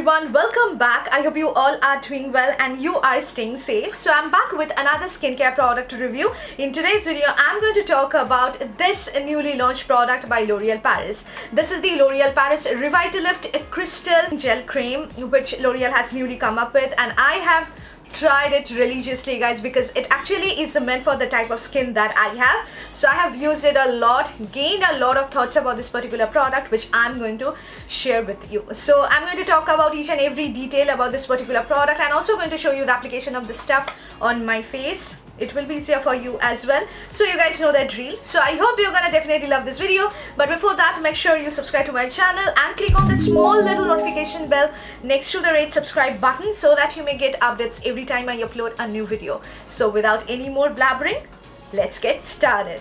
everyone, welcome back. I hope you all are doing well and you are staying safe. So I'm back with another skincare product review. In today's video, I'm going to talk about this newly launched product by L'Oréal Paris. This is the L'Oréal Paris Revitalift Crystal Gel Cream, which L'Oréal has newly come up with, and I have tried it religiously, guys, because it actually is meant for the type of skin that I have. So I have used it a lot, gained a lot of thoughts about this particular product, which I'm going to share with you. So I'm going to talk about each and every detail about this particular product, and also going to show you the application of the stuff on my face. It will be easier for you as well, so you guys know the drill. So I hope you're gonna definitely love this video, but before that, make sure you subscribe to my channel and click on the small little notification bell next to the red subscribe button so that you may get updates every time I upload a new video. So without any more blabbering, let's get started.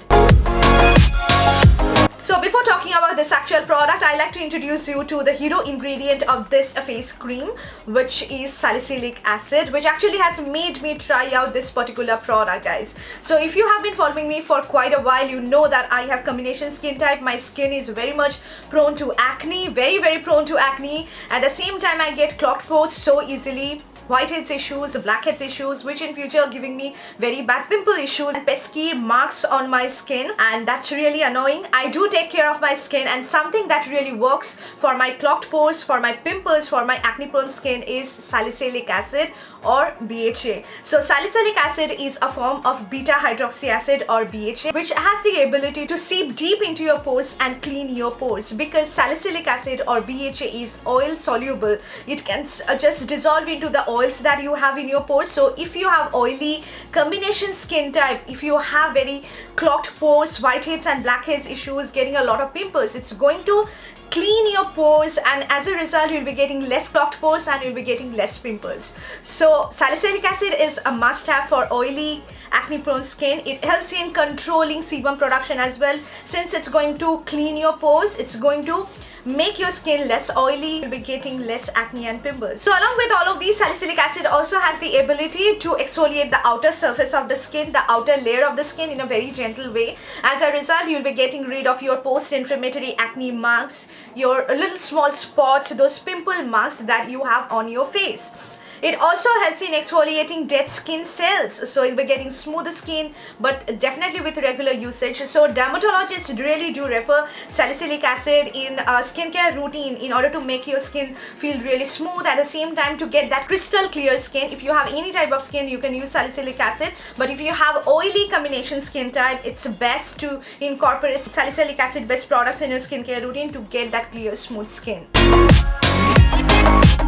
So before talking about this actual product, I like to introduce you to the hero ingredient of this face cream, which is salicylic acid, which actually has made me try out this particular product, guys. So if you have been following me for quite a while, you know that I have combination skin type. My skin is very much prone to acne, very prone to acne. At the same time, I get clogged pores so easily, whiteheads issues, blackheads issues, which in future are giving me very bad pimple issues and pesky marks on my skin, and that's really annoying. I do take care of my skin, and something that really works for my clogged pores, for my pimples, for my acne prone skin is salicylic acid or BHA. So salicylic acid is a form of beta hydroxy acid or BHA, which has the ability to seep deep into your pores and clean your pores, because salicylic acid or BHA is oil soluble. It can just dissolve into the oils that you have in your pores. So if you have oily combination skin type, if you have very clogged pores, whiteheads and blackheads issues, getting a lot of pimples, it's going to clean your pores, and as a result you'll be getting less clogged pores and you'll be getting less pimples. So salicylic acid is a must-have for oily acne prone skin. It helps in controlling sebum production as well. Since it's going to clean your pores, it's going to make your skin less oily, you'll be getting less acne and pimples. So along with all of these, salicylic acid also has the ability to exfoliate the outer surface of the skin, the outer layer of the skin, in a very gentle way. As a result, you'll be getting rid of your post-inflammatory acne marks, your little small spots, those pimple marks that you have on your face. It also helps in exfoliating dead skin cells, so you'll be getting smoother skin, but definitely with regular usage. So dermatologists really do refer salicylic acid in a skincare routine in order to make your skin feel really smooth, at the same time to get that crystal clear skin. If you have any type of skin, you can use salicylic acid, but if you have oily combination skin type, it's best to incorporate salicylic acid based products in your skincare routine to get that clear smooth skin.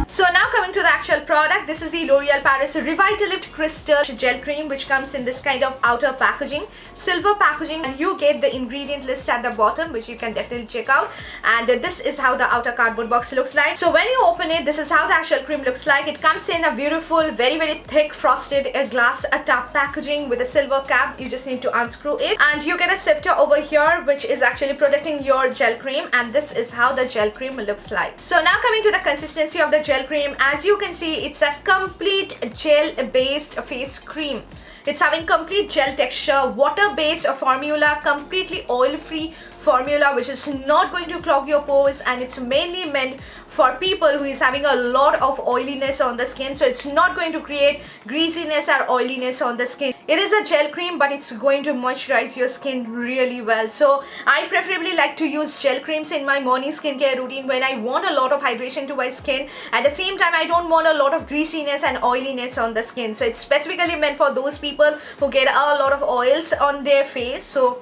So now coming to the actual product, this is the L'Oréal Paris Revitalift Crystal Gel Cream, which comes in this kind of outer packaging, silver packaging, and you get the ingredient list at the bottom, which you can definitely check out. And this is how the outer cardboard box looks like. So when you open it, this is how the actual cream looks like. It comes in a beautiful, very thick frosted glass top packaging with a silver cap. You just need to unscrew it, and you get a scepter over here, which is actually protecting your gel cream, and this is how the gel cream looks like. So now coming to the consistency of the gel cream, as you can see, it's a complete gel based face cream. It's having complete gel texture, water based formula, completely oil free formula, which is not going to clog your pores, and it's mainly meant for people who is having a lot of oiliness on the skin. So it's not going to create greasiness or oiliness on the skin. It is a gel cream, but it's going to moisturize your skin really well. So I preferably like to use gel creams in my morning skincare routine when I want a lot of hydration to my skin. At the same time, I don't want a lot of greasiness and oiliness on the skin. So it's specifically meant for those people who get a lot of oils on their face. So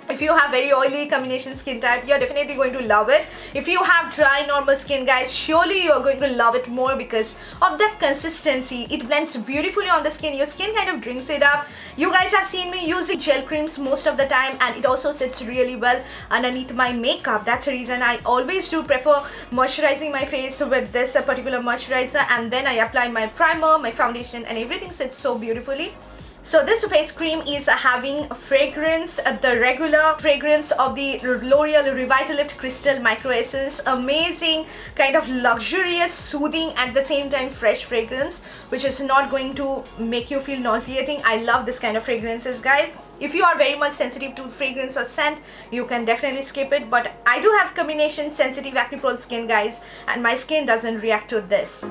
if you have very oily combination skin type, you're definitely going to love it. If you have dry normal skin, guys, surely you're going to love it more because of the consistency. It blends beautifully on the skin. Your skin kind of drinks it up. You guys have seen me using gel creams most of the time, and it also sits really well underneath my makeup. That's the reason I always do prefer moisturizing my face with this particular moisturizer, and then I apply my primer, my foundation, and everything sits so beautifully. So this face cream is having a fragrance, the regular fragrance of the L'Oréal Revitalift Crystal Micro Essence. Amazing, kind of luxurious, soothing, at the same time fresh fragrance, which is not going to make you feel nauseating. I love this kind of fragrances, guys. If you are very much sensitive to fragrance or scent, you can definitely skip it. But I do have combination sensitive acne-prone skin, guys, and my skin doesn't react to this.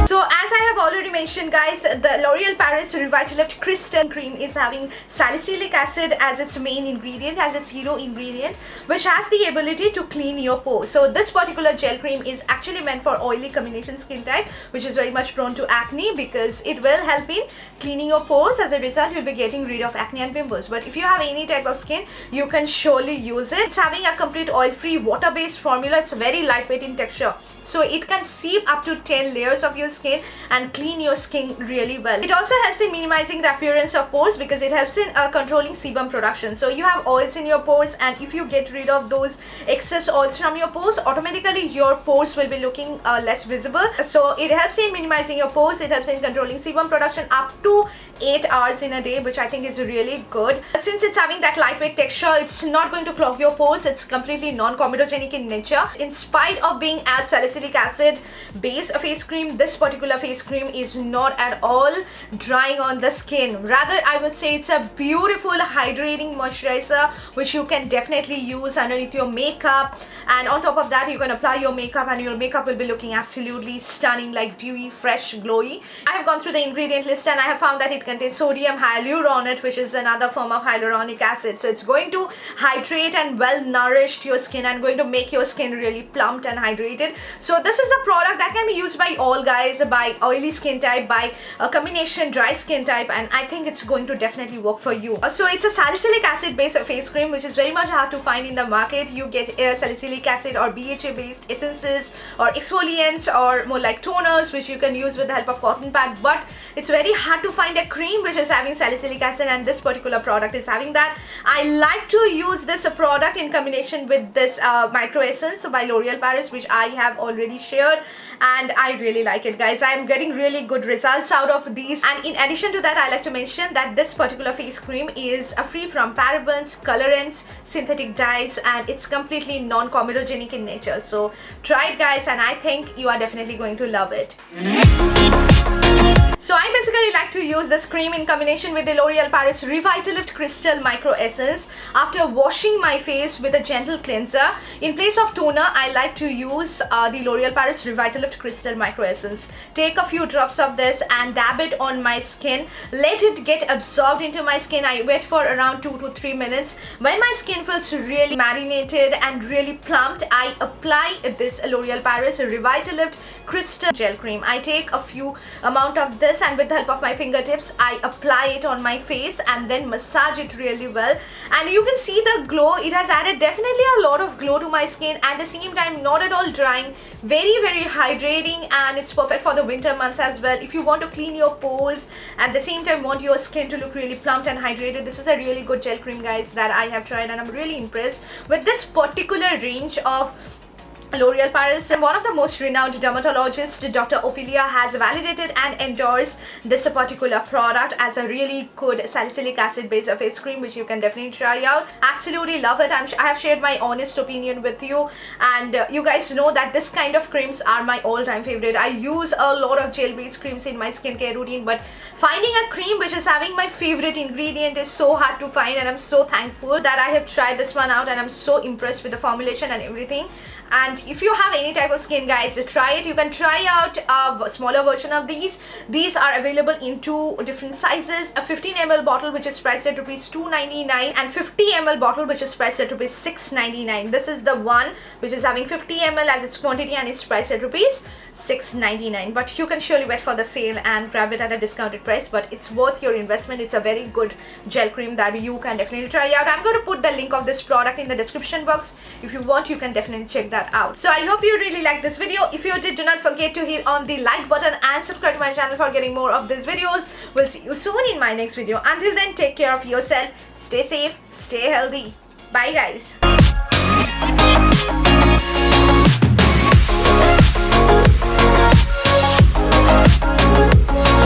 So as I have already mentioned, guys, the L'Oréal Paris Revitalift Crystal cream is having salicylic acid as its main ingredient, as its hero ingredient, which has the ability to clean your pores. So this particular gel cream is actually meant for oily combination skin type, which is very much prone to acne, because it will help in cleaning your pores. As a result, you'll be getting rid of acne and pimples. But if you have any type of skin, you can surely use it. It's having a complete oil-free, water-based formula. It's very lightweight in texture, so it can seep up to 10 layers of your skin and clean your skin really well. It also helps in minimizing the appearance of pores, because it helps in controlling sebum production. So you have oils in your pores, and if you get rid of those excess oils from your pores, automatically your pores will be looking less visible. So it helps in minimizing your pores. It helps in controlling sebum production up to 8 hours in a day, which I think is really good. Since it's having that lightweight texture, it's not going to clog your pores. It's completely non-comedogenic in nature. In spite of being a salicylic acid based face cream, this particular face cream is not at all drying on the skin. Rather, I would say it's a beautiful hydrating moisturizer, which you can definitely use underneath your makeup, and on top of that you can apply your makeup, and your makeup will be looking absolutely stunning, like dewy, fresh, glowy. I have gone through the ingredient list, and I have found that it contains sodium hyaluronate, which is another form of hyaluronic acid. So it's going to hydrate and well nourished your skin, and going to make your skin really plumped and hydrated. So this is a product that can be used by all guys, by oily skin type, by a combination dry skin type, and I think it's going to definitely work for you. So it's a salicylic acid based face cream, which is very much hard to find in the market. You get salicylic acid or BHA based essences or exfoliants or more like toners, which you can use with the help of cotton pad, but it's very hard to find a cream which is having salicylic acid, and this particular product is having that. I like to use this product in combination with this micro essence by L'Oréal Paris, which I have already shared, and I really like it, guys. I am getting really good results out of these. And in addition to that, I like to mention that this particular face cream is free from parabens, colorants, synthetic dyes, and it's completely non-comedogenic in nature. So try it, guys, and I think you are definitely going to love it. So I basically like to use this cream in combination with the L'Oréal Paris Revitalift Crystal Micro Essence after washing my face with a gentle cleanser. In place of toner, I like to use the L'Oréal Paris Revitalift Crystal Micro Essence. Take a few drops of this and dab it on my skin. Let it get absorbed into my skin. I wait for around 2 to 3 minutes. When my skin feels really marinated and really plumped, I apply this L'Oréal Paris Revitalift Crystal Gel Cream. I take a few amount of this, and with the help of my fingertips I apply it on my face and then massage it really well, and you can see the glow. It has added definitely a lot of glow to my skin, at the same time not at all drying, very hydrating, and it's perfect for the winter months as well. If you want to clean your pores, at the same time want your skin to look really plumped and hydrated, this is a really good gel cream, guys, that I have tried, and I'm really impressed with this particular range of L'Oréal Paris. And one of the most renowned dermatologists, Dr. Ophelia, has validated and endorsed this particular product as a really good salicylic acid based face cream, which you can definitely try out. Absolutely love it. I have shared my honest opinion with you, and you guys know that this kind of creams are my all-time favorite. I use a lot of gel based creams in my skincare routine, but finding a cream which is having my favorite ingredient is so hard to find, and I'm so thankful that I have tried this one out, and I'm so impressed with the formulation and everything. And if you have any type of skin, guys, try it. You can try out a smaller version of these. These are available in 2 different sizes: a 15 ml bottle which is priced at ₹299 and 50 ml bottle which is priced at ₹699. This is the one which is having 50 ml as its quantity and is priced at ₹699, but you can surely wait for the sale and grab it at a discounted price. But it's worth your investment. It's a very good gel cream that you can definitely try out. I'm going to put the link of this product in the description box. If you want, you can definitely check that out. So I hope you really liked this video. If you did, do not forget to hit on the like button and subscribe to my channel for getting more of these videos. We'll see you soon in my next video. Until then, take care of yourself, stay safe, stay healthy. Bye, guys.